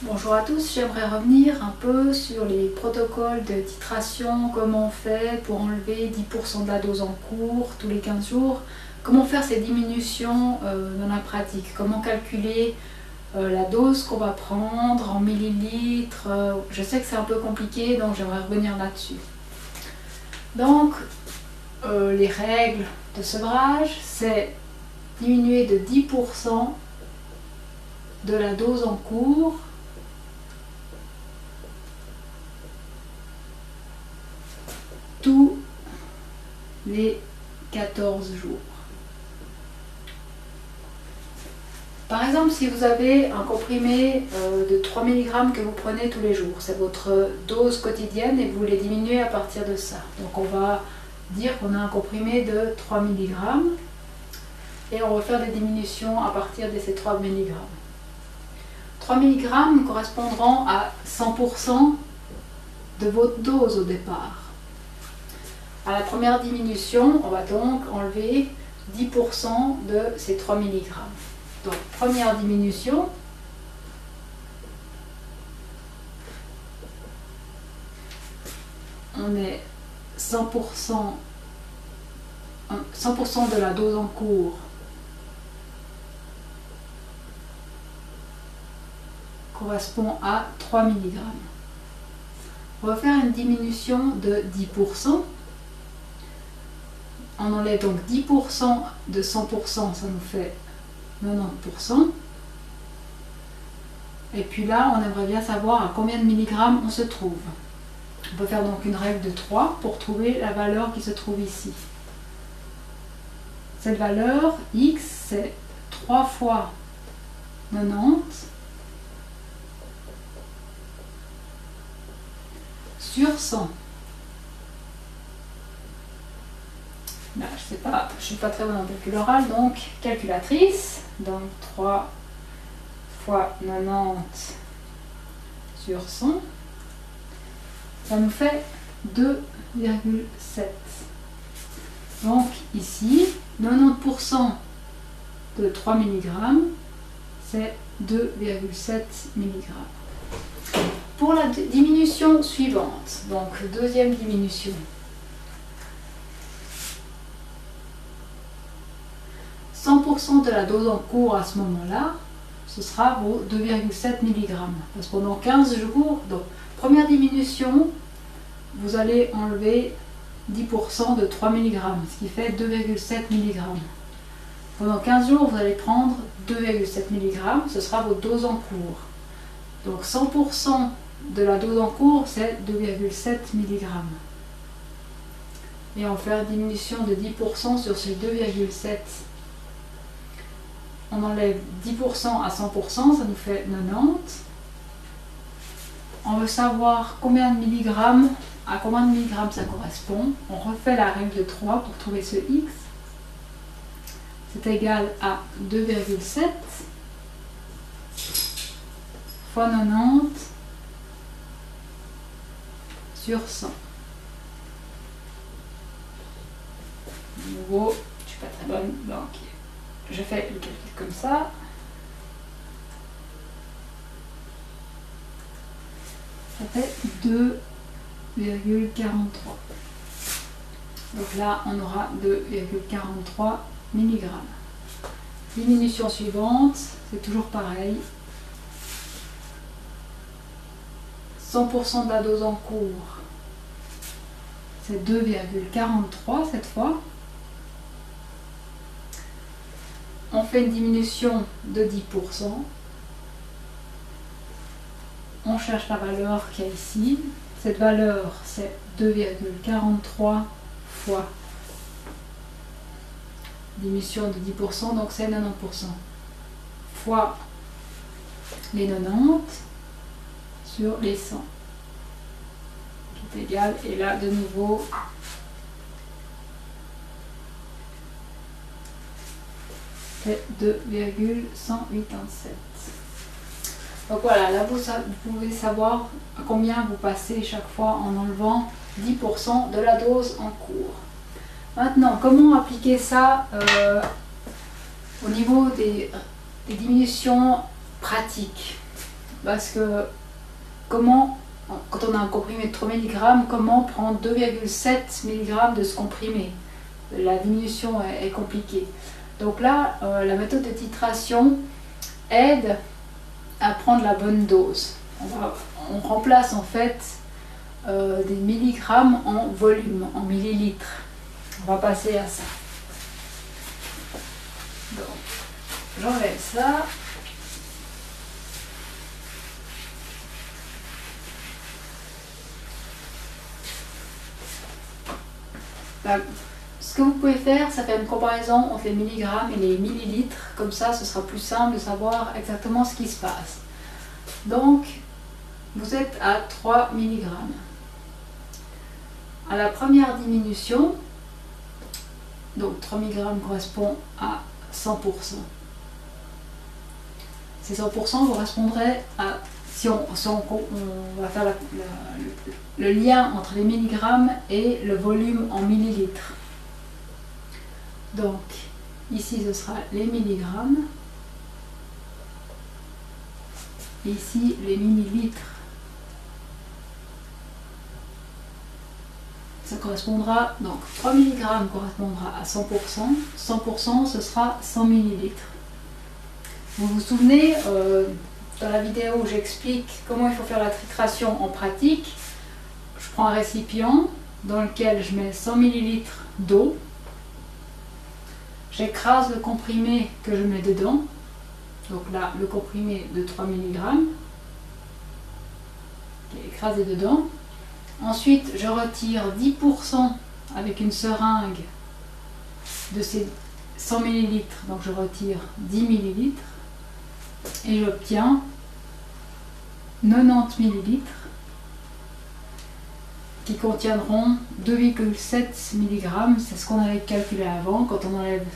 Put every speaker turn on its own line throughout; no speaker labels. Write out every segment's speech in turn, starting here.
Bonjour à tous, j'aimerais revenir un peu sur les protocoles de titration, comment on fait pour enlever 10% de la dose en cours tous les 15 jours, comment faire ces diminutions dans la pratique, comment calculer la dose qu'on va prendre en millilitres. Je sais que c'est un peu compliqué, donc j'aimerais revenir là-dessus. Donc, les règles de sevrage, c'est diminuer de 10% de la dose en cours tous les 14 jours. Par exemple, si vous avez un comprimé de 3 mg que vous prenez tous les jours, c'est votre dose quotidienne et vous voulez diminuer à partir de ça. Donc on va dire qu'on a un comprimé de 3 mg et on va faire des diminutions à partir de ces 3 mg. 3 mg correspondront à 100% de votre dose au départ. À la première diminution, on va donc enlever 10% de ces 3 mg. Donc, première diminution, on est 100% de la dose en cours correspond à 3 mg. On va faire une diminution de 10%. On enlève donc 10% de 100%, ça nous fait 90%. Et puis là, on aimerait bien savoir à combien de milligrammes on se trouve. On peut faire donc une règle de 3 pour trouver la valeur qui se trouve ici. Cette valeur, x, c'est 3 fois 90 sur 100. Là, je ne suis pas très bonne en calcul oral, donc calculatrice. Donc 3 fois 90 sur 100, ça nous fait 2,7. Donc ici, 90% de 3 mg, c'est 2,7 mg. Pour la diminution suivante, donc deuxième diminution, 100% de la dose en cours à ce moment-là, ce sera vos 2,7 mg. Parce que pendant 15 jours, donc première diminution, vous allez enlever 10% de 3 mg, ce qui fait 2,7 mg. Pendant 15 jours, vous allez prendre 2,7 mg, ce sera votre dose en cours. Donc 100% de la dose en cours, c'est 2,7 mg. Et on va faire diminution de 10% sur ces 2,7. On enlève 10% à 100%, ça nous fait 90. On veut savoir combien de milligrammes, à combien de milligrammes ça correspond. On refait la règle de 3 pour trouver ce x. C'est égal à 2,7 fois 90 sur 100. De nouveau, je ne suis pas très bonne, donc je fais le calcul comme ça. Ça fait 2,43. Donc là, on aura 2,43 mg. Diminution suivante, c'est toujours pareil. 100% de la dose en cours, c'est 2,43 cette fois. On fait une diminution de 10%. On cherche la valeur qu'il y a ici. Cette valeur, c'est 2,43 fois diminution de 10%, donc c'est 90%. Fois les 90 sur les 100, qui est égal, et là de nouveau, c'est 2,187. Donc voilà, là vous pouvez savoir à combien vous passez chaque fois en enlevant 10% de la dose en cours. Maintenant, comment appliquer ça au niveau des diminutions pratiques? parce que comment, quand on a un comprimé de 3 mg, comment prendre 2,7 mg de ce comprimé? La diminution est compliquée. Donc là, la méthode de titration aide à prendre la bonne dose. On remplace en fait des milligrammes en volume, en millilitres. On va passer à ça. Donc, j'enlève ça. Ce que vous pouvez faire, ça fait une comparaison entre les milligrammes et les millilitres. Comme ça, ce sera plus simple de savoir exactement ce qui se passe. Donc, vous êtes à 3 mg. À la première diminution, donc 3 mg correspond à 100%. Ces 100% correspondraient à, si on va faire le lien entre les milligrammes et le volume en millilitres. Donc, ici ce sera les milligrammes, ici les millilitres. Ça correspondra, donc 3 mg correspondra à 100%, 100% ce sera 100 ml. Vous vous souvenez, dans la vidéo où j'explique comment il faut faire la titration en pratique, je prends un récipient dans lequel je mets 100 ml d'eau, j'écrase le comprimé que je mets dedans, donc là le comprimé de 3 mg qui est écrasé dedans. Ensuite, je retire 10% avec une seringue de ces 100 ml, donc je retire 10 ml et j'obtiens 90 ml qui contiendront 2,7 mg. C'est ce qu'on avait calculé avant. Quand on enlève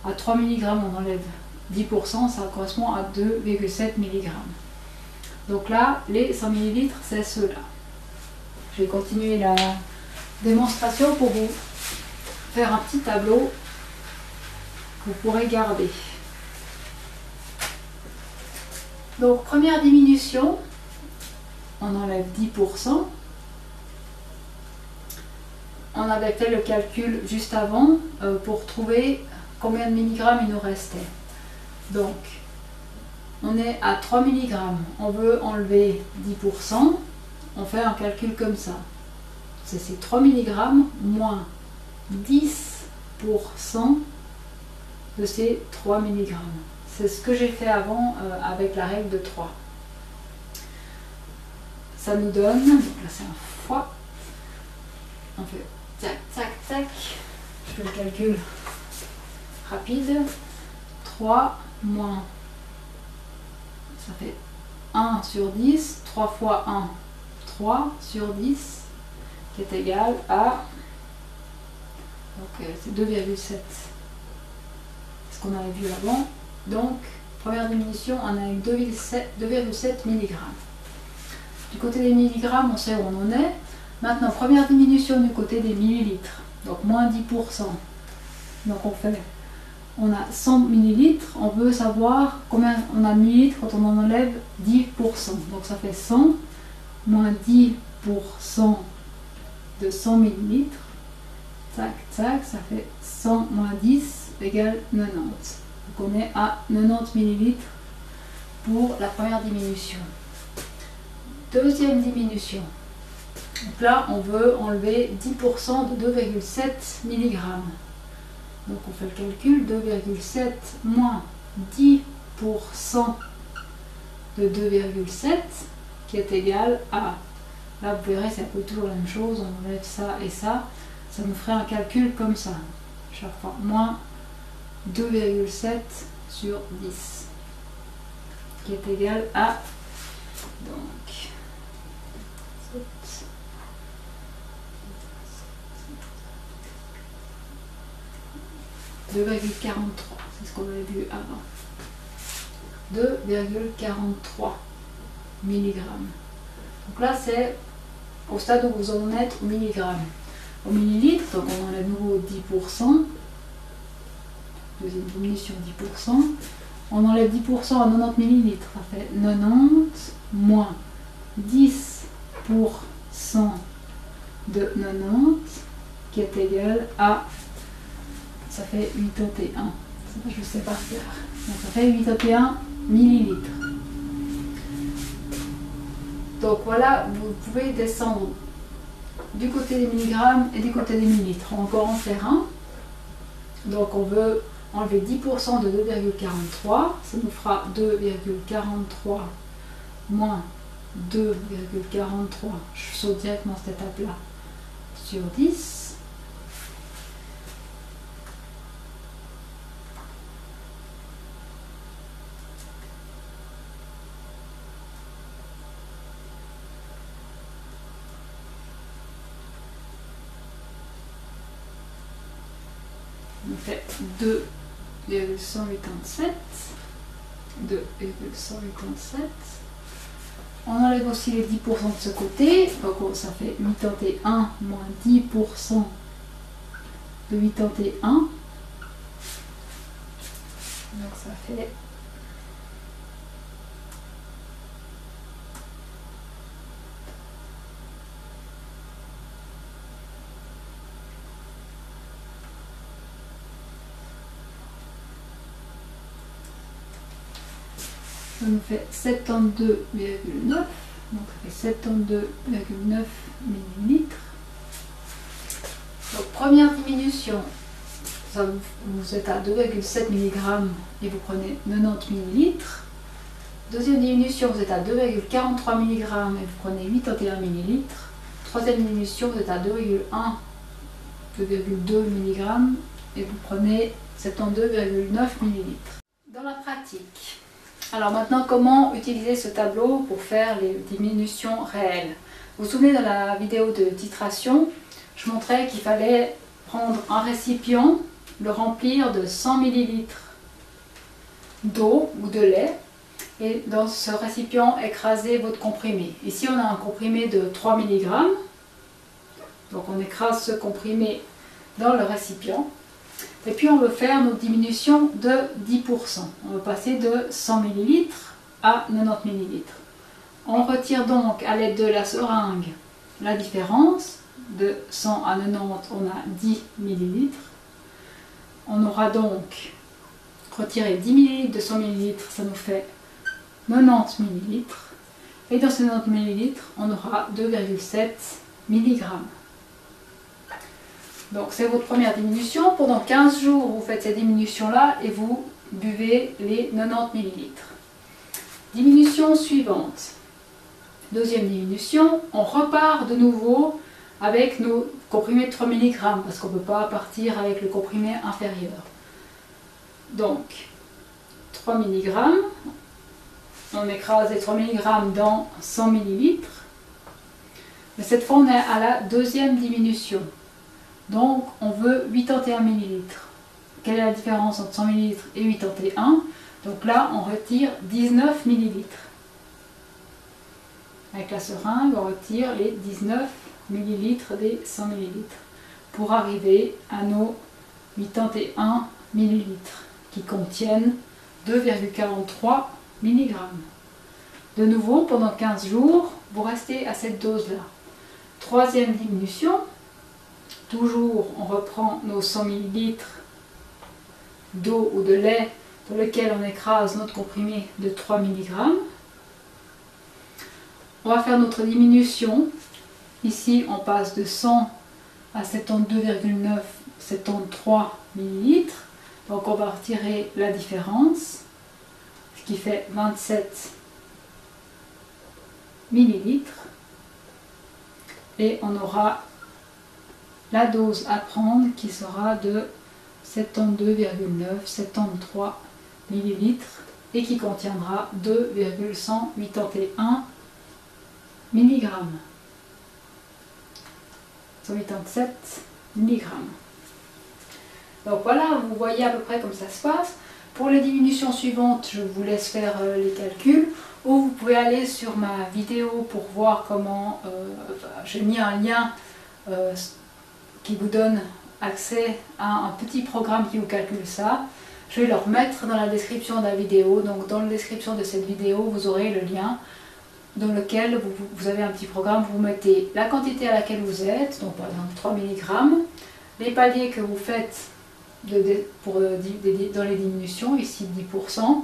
à 3 mg, on enlève 10%, ça correspond à 2,7 mg. Donc là, les 100 ml, c'est ceux-là. Je vais continuer la démonstration pour vous faire un petit tableau que vous pourrez garder. Donc, première diminution, on enlève 10%. On avait fait le calcul juste avant pour trouver combien de milligrammes il nous restait. Donc, on est à 3 mg, on veut enlever 10%. On fait un calcul comme ça. C'est ces 3 mg moins 10% de ces 3 mg. C'est ce que j'ai fait avant avec la règle de 3. Ça nous donne, donc là c'est un fois, on fait tac, tac, tac, je fais le calcul rapide, 3 moins, ça fait 1 sur 10, 3 fois 1, 3 sur 10, qui est égal à, donc c'est 2,7, c'est ce qu'on avait vu avant. Donc première diminution, on a eu 2,7 mg. Du côté des milligrammes, on sait où on en est. Maintenant, première diminution du côté des millilitres, donc moins 10%. Donc on a 100 millilitres, on veut savoir combien on a de millilitres quand on en enlève 10%. Donc ça fait 100 moins 10% de 100 millilitres. Tac, tac, ça fait 100 moins 10 égale 90. Donc on est à 90 millilitres pour la première diminution. Deuxième diminution. Donc là, on veut enlever 10% de 2,7 mg. Donc on fait le calcul, 2,7 moins 10% de 2,7 qui est égal à, là vous verrez c'est un peu toujours la même chose, on enlève ça et ça nous ferait un calcul comme ça, chaque fois, moins 2,7 sur 10 qui est égal à, donc 2,43, c'est ce qu'on avait vu avant. 2,43 mg. Donc là, c'est au stade où vous en êtes au milligramme. Au millilitre, donc on enlève de nouveau 10%. Deuxième diminution, 10%. On enlève 10% à 90 ml, ça fait 90 moins 10% de 90 qui est égal à, ça fait 81. Ça, je sais par cœur. Donc ça fait 81 millilitres. Donc voilà, vous pouvez descendre du côté des milligrammes et du côté des millilitres. On va encore en faire un. Donc on veut enlever 10% de 2,43. Ça nous fera 2,43 moins 2,43. Je saute directement cette étape-là sur 10. On fait 2,187. 2,187. On enlève aussi les 10% de ce côté. Donc ça fait 81 moins 10% de 81. Donc ça fait ça nous fait 72,9, donc ça fait 72,9 millilitres. Donc première diminution, ça vous êtes à 2,7 mg et vous prenez 90 millilitres. Deuxième diminution, vous êtes à 2,43 mg et vous prenez 81 millilitres. Troisième diminution, vous êtes à 2,2 mg et vous prenez 72,9 millilitres. Dans la pratique, alors maintenant, comment utiliser ce tableau pour faire les diminutions réelles? Vous vous souvenez de la vidéo de titration, je montrais qu'il fallait prendre un récipient, le remplir de 100 ml d'eau ou de lait et dans ce récipient écraser votre comprimé. Ici on a un comprimé de 3 mg, donc on écrase ce comprimé dans le récipient. Et puis on veut faire notre diminution de 10%. On veut passer de 100 ml à 90 ml. On retire donc à l'aide de la seringue la différence. De 100 à 90, on a 10 ml. On aura donc retiré 10 ml de 100 ml, ça nous fait 90 ml. Et dans ces 90 ml, on aura 2,7 mg. Donc c'est votre première diminution. Pendant 15 jours, vous faites cette diminution-là et vous buvez les 90 ml. Diminution suivante. Deuxième diminution, on repart de nouveau avec nos comprimés de 3 mg parce qu'on ne peut pas partir avec le comprimé inférieur. Donc 3 mg, on écrase les 3 mg dans 100 ml. Mais cette fois, on est à la deuxième diminution. Donc on veut 81 ml. Quelle est la différence entre 100 ml et 81? Donc là on retire 19 ml. Avec la seringue on retire les 19 ml des 100 ml pour arriver à nos 81 ml qui contiennent 2,43 mg. De nouveau pendant 15 jours vous restez à cette dose là. Troisième diminution. Toujours, on reprend nos 100 ml d'eau ou de lait dans lequel on écrase notre comprimé de 3 mg. On va faire notre diminution. Ici, on passe de 100 à 72,9, 73 ml. Donc, on va retirer la différence, ce qui fait 27 ml. Et on aura la dose à prendre qui sera de 72,9, 73 ml et qui contiendra 2,181 mg. 187 mg. Donc voilà, vous voyez à peu près comme ça se passe. Pour les diminutions suivantes, je vous laisse faire les calculs ou vous pouvez aller sur ma vidéo pour voir comment j'ai mis un lien qui vous donne accès à un petit programme qui vous calcule ça. Je vais le remettre dans la description de la vidéo. Donc dans la description de cette vidéo, vous aurez le lien dans lequel vous avez un petit programme. Vous mettez la quantité à laquelle vous êtes, donc par exemple 3 mg, les paliers que vous faites dans les diminutions, ici 10%,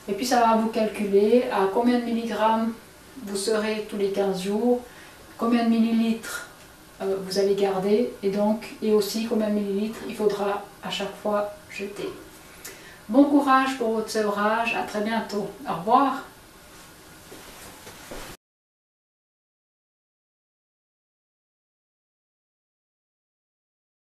et puis ça va vous calculer à combien de milligrammes vous serez tous les 15 jours, combien de millilitres vous allez garder, et aussi combien de millilitres il faudra à chaque fois jeter. Bon courage pour votre sevrage, à très bientôt, au revoir.